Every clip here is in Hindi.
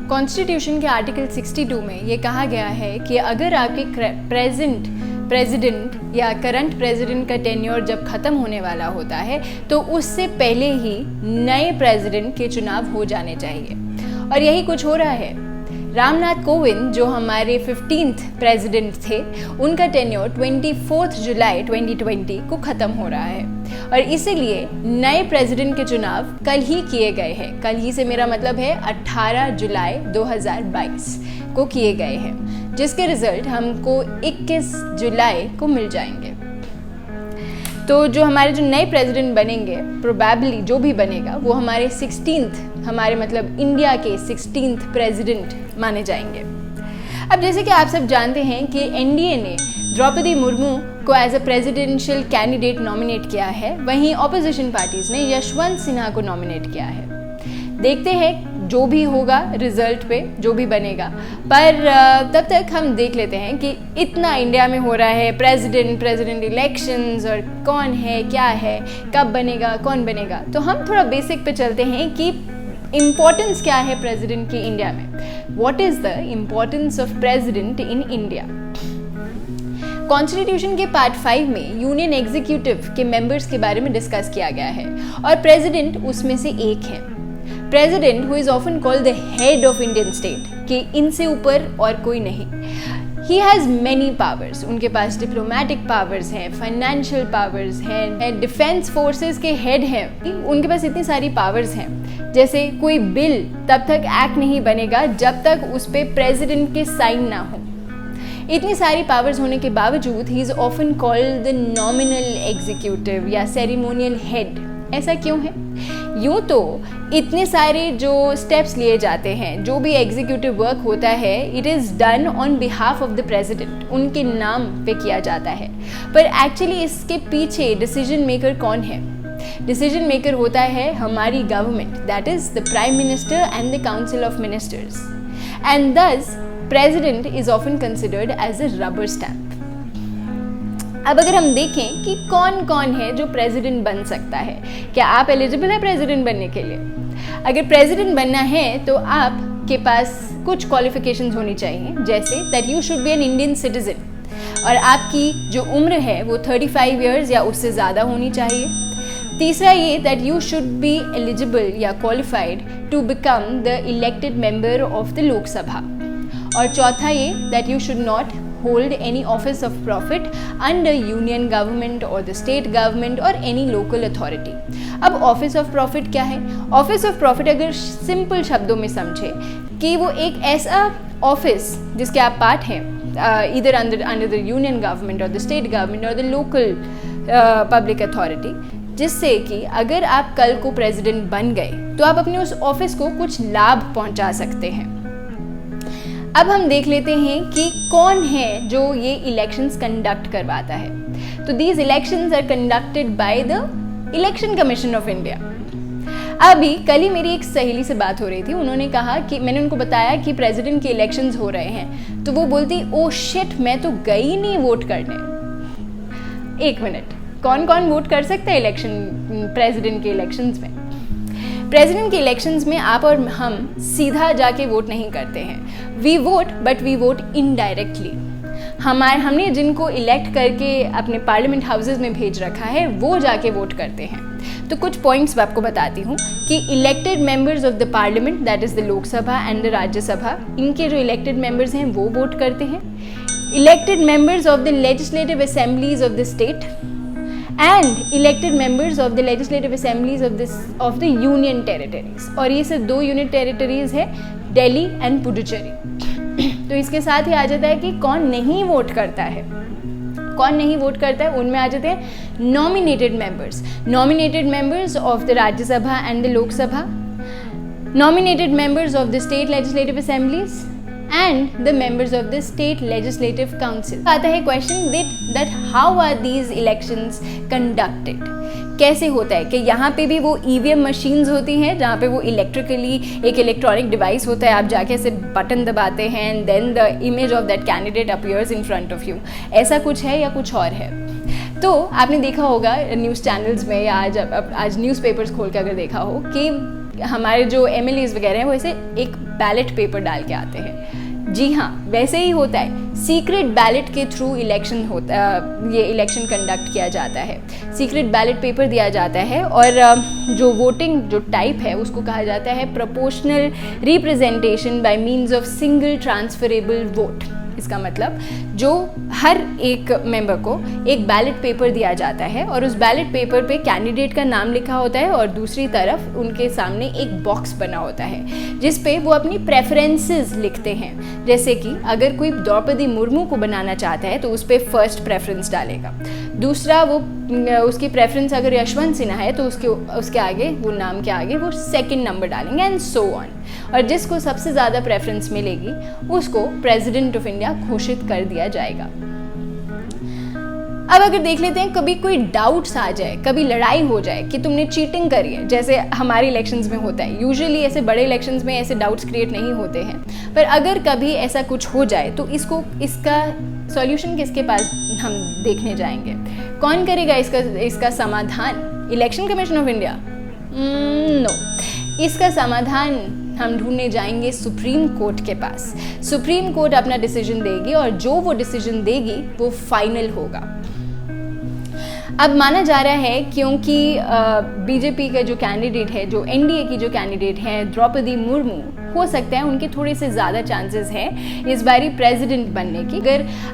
कॉन्स्टिट्यूशन के आर्टिकल 62 में ये कहा गया है कि अगर आपके प्रेसिडेंट या करंट प्रेसिडेंट का टेन्योर जब ख़त्म होने वाला होता है तो उससे पहले ही नए प्रेसिडेंट के चुनाव हो जाने चाहिए। और यही कुछ हो रहा है। रामनाथ कोविंद जो हमारे 15th प्रेसिडेंट थे, उनका टेन्योर 24 जुलाई 2020 को ख़त्म हो रहा है और इसीलिए नए प्रेसिडेंट के चुनाव कल ही किए गए हैं। कल ही से मेरा मतलब है 18 जुलाई 2022 को किए गए हैं, जिसके रिजल्ट हमको 21 जुलाई को मिल जाएंगे। तो जो हमारे जो नए प्रेसिडेंट बनेंगे, प्रोबेबली जो भी बनेगा वो हमारे 16th, हमारे मतलब इंडिया के 16th प्रेसिडेंट माने जाएंगे। अब जैसे कि आप सब जानते हैं कि एनडीए ने द्रौपदी मुर्मू को as a presidential candidate nominate किया है, वहीं ऑपोजिशन पार्टीज ने यशवंत सिन्हा को नॉमिनेट किया है। देखते हैं जो भी होगा रिजल्ट पे, जो भी बनेगा, पर तब तक हम देख लेते हैं कि इतना इंडिया में हो रहा है प्रेसिडेंट इलेक्शंस और कौन है, क्या है, कब बनेगा, कौन बनेगा। तो हम थोड़ा बेसिक पे चलते हैं कि इम्पोर्टेंस क्या है प्रेसिडेंट की इंडिया में। What is the importance of president in India. Constitution के पार्ट 5 में यूनियन एग्जीक्यूटिव के मेंबर्स के बारे में डिस्कस किया गया है और प्रेसिडेंट उसमें से एक है। President who is often called the head of Indian state, कि इनसे ऊपर और कोई नहीं। ही हैज़ मैनी पावर्स, उनके पास डिप्लोमेटिक पावर्स हैं, फाइनेंशियल पावर्स हैं, डिफेंस फोर्सेस के हेड हैं, उनके पास इतनी सारी पावर्स हैं। जैसे कोई बिल तब तक एक्ट नहीं बनेगा जब तक उस पर प्रेसिडेंट के साइन ना हो। इतनी सारी पावर्स होने के बावजूद he is often called the nominal executive या सेरेमोनियल हेड। ऐसा क्यों है? यूँ तो इतने सारे जो स्टेप्स लिए जाते हैं, जो भी एग्जीक्यूटिव वर्क होता है, it is done on behalf of the president, उनके नाम पे किया जाता है। पर एक्चुअली इसके पीछे डिसीजन मेकर कौन है? डिसीजन मेकर होता है हमारी government, that is the prime minister and the council of ministers, and this president is often considered as a rubber stamp. अब अगर हम देखें कि कौन कौन है जो प्रेसिडेंट बन सकता है, क्या आप एलिजिबल है प्रेसिडेंट बनने के लिए? अगर प्रेसिडेंट बनना है तो आपके पास कुछ क्वालिफिकेशंस होनी चाहिए, जैसे that you should B an Indian citizen और आपकी जो उम्र है वो 35 ईयर्स या उससे ज़्यादा होनी चाहिए। तीसरा ये that you should be eligible या qualified to become the elected member of the Lok Sabha. और चौथा ये that you should not hold any office of profit under union government or the state government or any local authority। अब ऑफिस ऑफ प्रॉफिट क्या है? ऑफिस ऑफ प्रॉफिट अगर सिंपल शब्दों में समझे कि वो एक ऐसा ऑफिस जिसके आप पार्ट हैं, इधर अंडर द यूनियन गवर्नमेंट और द स्टेट गवर्नमेंट और द लोकल पब्लिक अथॉरिटी, जिससे कि अगर आप कल को प्रेसिडेंट बन गए तो आप अपने उस ऑफिस को कुछ लाभ पहुंचा सकते हैं। अब हम देख लेते हैं कि कौन है जो ये इलेक्शंस कंडक्ट करवाता है। तो these elections are conducted by the Election commission of India. अभी कल ही मेरी एक सहेली से बात हो रही थी, उन्होंने कहा कि मैंने उनको बताया कि प्रेसिडेंट के इलेक्शंस हो रहे हैं, तो वो बोलती ओ शिट, मैं तो गई नहीं वोट करने। एक मिनट, कौन कौन वोट कर सकता है प्रेसिडेंट के इलेक्शंस में? प्रेसिडेंट के इलेक्शंस में आप और हम सीधा जाके वोट नहीं करते हैं। We vote, but we vote indirectly. हमने जिनको इलेक्ट करके अपने पार्लियामेंट हाउसेज में भेज रखा है वो जाके वोट करते हैं। तो कुछ पॉइंट्स मैं आपको बताती हूँ कि elected members of the parliament, that is the Lok Sabha and the Rajya Sabha, इनके जो इलेक्टेड मेंबर्स हैं वो वोट करते हैं। Elected members of the legislative assemblies of the state and elected members of the legislative assemblies of the union territories। और ये सिर्फ 2 यूनिट टेरिटरीज है, दिल्ली एंड पुडुचेरी। तो इसके साथ ही आ जाता है कि कौन नहीं वोट करता है। कौन नहीं वोट करता है उनमें आ जाते हैं nominated members of the Rajya Sabha and the Lok Sabha, nominated members of the state legislative assemblies and the members of the state legislative council। आता है question that how are these elections conducted? कैसे होता है कि यहाँ पे भी वो EVM मशीन्स होती हैं जहाँ पे वो इलेक्ट्रिकली एक इलेक्ट्रॉनिक डिवाइस होता है, आप जाके ऐसे बटन दबाते हैं and then the image of that candidate appears in front of you. ऐसा कुछ है या कुछ और है? तो आपने देखा होगा न्यूज़ चैनल्स में या आज न्यूज़पेपर्स खोल के अगर देखा हो कि हमारे जो MLAs वगैरह हैं वो ऐसे एक बैलेट पेपर डाल के आते हैं। जी हाँ, वैसे ही होता है। सीक्रेट बैलेट के थ्रू इलेक्शन होता ये इलेक्शन कंडक्ट किया जाता है। सीक्रेट बैलेट पेपर दिया जाता है और जो वोटिंग जो टाइप है उसको कहा जाता है proportional representation bye means of single transferable vote. इसका मतलब जो हर एक मेंबर को एक बैलेट पेपर दिया जाता है और उस बैलेट पेपर पे कैंडिडेट का नाम लिखा होता है और दूसरी तरफ उनके सामने एक बॉक्स बना होता है जिस पे वो अपनी प्रेफरेंसेस लिखते हैं। जैसे कि अगर कोई द्रौपदी मुर्मू को बनाना चाहता है तो उस पर फर्स्ट प्रेफरेंस डालेगा, दूसरा वो उसकी प्रेफरेंस अगर यशवंत सिन्हा है तो उसके आगे वो नाम के आगे वो सेकंड नंबर डालेंगे एंड सो ऑन। और जिसको सबसे ज़्यादा प्रेफरेंस मिलेगी उसको प्रेसिडेंट ऑफ इंडिया घोषित कर दिया जाएगा। अब अगर देख लेते हैं कभी कोई डाउट्स आ जाए, कभी लड़ाई हो जाए कि तुमने चीटिंग करी है, जैसे हमारे इलेक्शंस में होता है। यूजुअली ऐसे बड़े इलेक्शंस में ऐसे डाउट्स क्रिएट नहीं होते हैं, पर अगर कभी ऐसा कुछ हो जाए तो इसका सॉल्यूशन किसके पास हम देखने जाएंगे? कौन करेगा इसका समाधान? Election commission of India? No, इसका समाधान हम ढूंढने जाएंगे सुप्रीम कोर्ट के पास। सुप्रीम कोर्ट अपना डिसीजन देगी और जो वो डिसीजन देगी वो फाइनल होगा। अब माना जा रहा है क्योंकि बीजेपी का जो कैंडिडेट है, जो एनडीए की जो कैंडिडेट है द्रौपदी मुर्मू, हो सकता है उनके थोड़े से ज़्यादा चांसेस हैं इस बारी प्रेसिडेंट बनने की।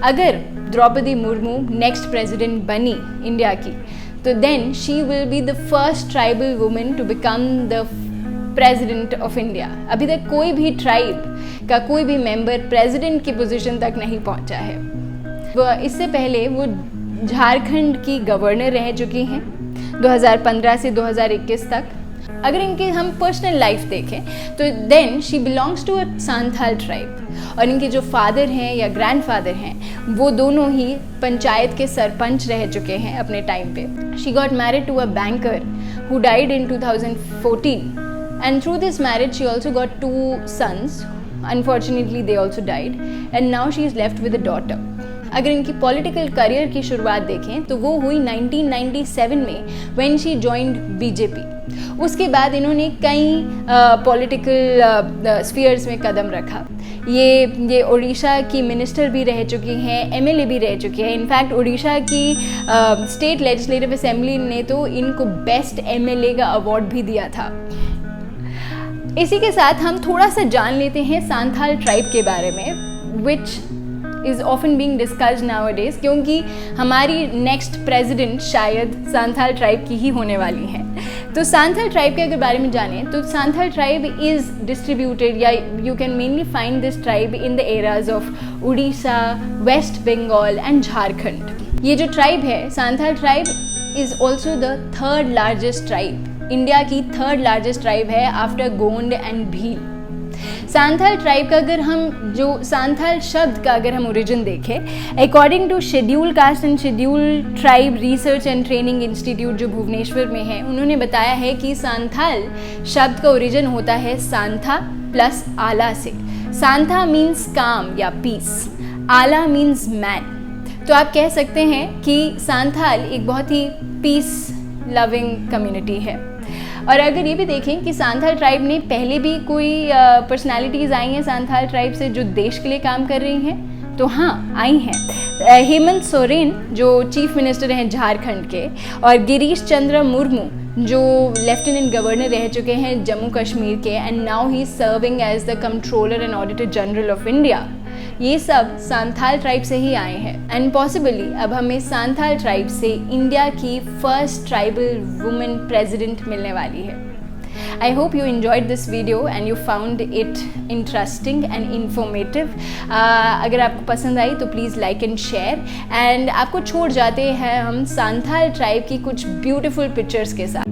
अगर द्रौपदी मुर्मू नेक्स्ट प्रेसिडेंट बनी इंडिया की तो then she will be the first tribal women to become the president of India. अभी तक कोई भी ट्राइब का कोई भी मेंबर प्रेसिडेंट की पोजीशन तक नहीं पहुंचा है। वो इससे पहले वो झारखंड की गवर्नर रह चुकी हैं 2015 से 2021 तक। अगर इनकी हम पर्सनल लाइफ देखें तो then she belongs to a Santhal tribe और इनके जो फादर हैं या ग्रैंडफादर हैं वो दोनों ही पंचायत के सरपंच रह चुके हैं अपने टाइम पे। She got married to a banker who died in 2014 and through this marriage she also got 2 sons. Unfortunately they also died and now she is left with a daughter. अगर इनकी पॉलिटिकल करियर की शुरुआत देखें तो वो हुई 1997 में when she joined BJP। उसके बाद इन्होंने कई पॉलिटिकल स्फीयर्स में कदम रखा। ये उड़ीसा की मिनिस्टर भी रह चुकी हैं, MLA भी रह चुकी हैं। इनफैक्ट उड़ीसा की स्टेट लेजिस्लेटिव असेंबली ने तो इनको बेस्ट MLA का अवार्ड भी दिया था। इसी के साथ हम थोड़ा सा जान लेते हैं सांथाल ट्राइब के बारे में, which is often being discussed nowadays, क्योंकि हमारी नेक्स्ट प्रेसिडेंट शायद सांथाल ट्राइब की ही होने वाली है। तो सांथाल ट्राइब के अगर बारे में जानें तो सांथाल ट्राइब इज़ डिस्ट्रीब्यूटेड या you can mainly find this tribe in the areas of Orissa, west Bengal and Jharkhand. ये जो ट्राइब है Santhal tribe is also the third largest tribe, India की थर्ड लार्जेस्ट ट्राइब है after Gond and Bhil. Santhal tribe का अगर हम जो सांथाल शब्द का अगर हम ओरिजिन देखें, according to schedule caste and schedule tribe research and training institute जो भुवनेश्वर में है, उन्होंने बताया है कि सांथाल शब्द का ओरिजिन होता है सांथा प्लस आला से। सांथा मीन्स काम या पीस, आला मीन्स मैन। तो आप कह सकते हैं कि सांथाल एक बहुत ही पीस लविंग कम्युनिटी है। और अगर ये भी देखें कि सांथाल ट्राइब ने पहले भी कोई पर्सनालिटीज़ आई हैं सांथाल ट्राइब से जो देश के लिए काम कर रही हैं, तो हाँ आई हैं। हेमंत सोरेन जो चीफ मिनिस्टर हैं झारखंड के, और गिरीश चंद्र मुर्मू जो लेफ्टिनेंट गवर्नर रह चुके हैं जम्मू कश्मीर के, and now he serving as the controller and auditor general of India. ये सब सांथाल ट्राइब से ही आए हैं एंड पॉसिबली अब हमें सांथाल ट्राइब से इंडिया की फर्स्ट ट्राइबल वुमेन प्रेसिडेंट मिलने वाली है। I hope you enjoyed this video and you found it interesting and informative. अगर आपको पसंद आई तो please like and share, and आपको छोड़ जाते हैं हम सांथाल ट्राइब की कुछ ब्यूटीफुल पिक्चर्स के साथ।